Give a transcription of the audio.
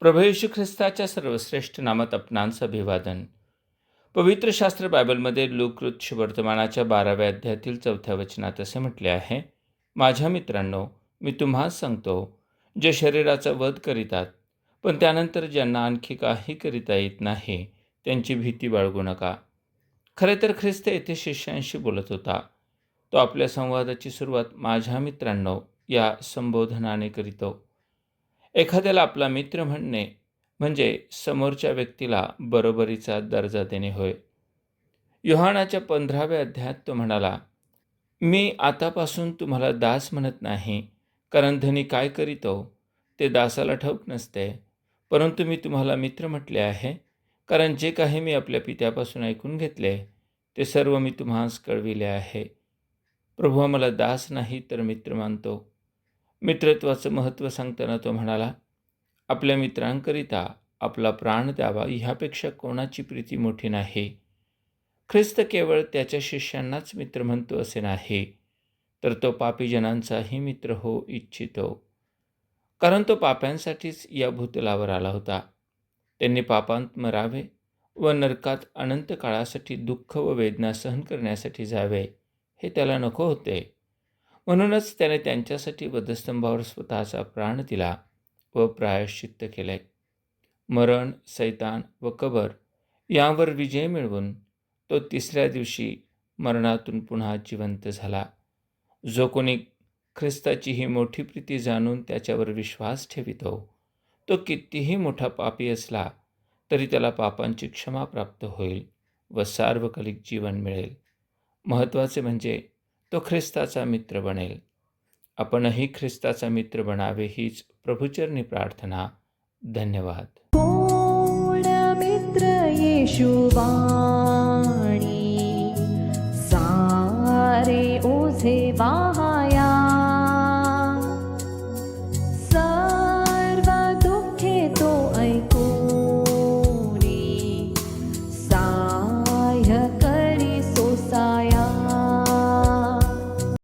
प्रभू येशू ख्रिस्ताच्या सर्वश्रेष्ठ नामात आपणांचं अभिवादन. पवित्र शास्त्र बायबलमध्ये लूक वर्तमानाच्या 12व्या अध्यायातील 4थ्या वचनात असे म्हटले आहे, माझ्या मित्रांनो, मी तुम्हास सांगतो, जे शरीराचा वध करीतात, पण त्यानंतर ज्यांना आणखी काही करिता येत नाही, त्यांची भीती बाळगू नका. खरे तर ख्रिस्त येथे शिष्यांशी बोलत होता. तो आपल्या संवादाची सुरुवात माझ्या मित्रांनो या संबोधनाने करीतो. एखाद्याला आपला मित्र म्हणणे म्हणजे समोरच्या व्यक्तीला बरोबरीचा दर्जा देणे होय. योहानाच्या 15व्या अध्यायात तो म्हणाला, मी आतापासून तुम्हाला दास म्हणत नाही, कारण धनी काय करीतो ते दासाला ठाऊक नसते, परंतु मी तुम्हाला मित्र म्हटले आहे, कारण जे काही मी आपल्या पित्यापासून ऐकून घेतले ते सर्व मी तुम्हास कळविले आहे. प्रभू आम्हाला दास नाही तर मित्र मानतो. मित्रत्वाचं महत्त्व सांगताना तो म्हणाला, आपल्या मित्रांकरिता आपला प्राण द्यावा ह्यापेक्षा कोणाची प्रीती मोठी नाही. ख्रिस्त केवळ त्याच्या शिष्यांनाच मित्र म्हणतो असे नाही, तर तो पापी जनांचाही मित्र हो इच्छितो. कारण तो पाप्यांसाठीच या भूतलावर आला होता. त्यांनी पापांत मरावे व नरकात अनंत काळासाठी दुःख व वेदना सहन करण्यासाठी जावे, हे त्याला नको होते. म्हणूनच त्याने त्यांच्यासाठी वधस्तंभावर स्वतःचा प्राण दिला व प्रायश्चित्त केले. मरण, सैतान व कबर यावर विजय मिळवून तो 3ऱ्या दिवशी मरणातून पुन्हा जिवंत झाला. जो कोणी ख्रिस्ताची ही मोठी प्रीती जाणून त्याच्यावर विश्वास ठेवितो, तो कितीही मोठा पापी असला तरी त्याला पापांची क्षमा प्राप्त होईल व सार्वकालिक जीवन मिळेल. महत्त्वाचे म्हणजे तो ख्रिस्ताचा मित्र बनेल. आपणही ख्रिस्ताचा मित्र बनावे हीच प्रभुचरणी प्रार्थना. धन्यवाद. कोण मित्र येशुवाणी, सारे ओझे वाहा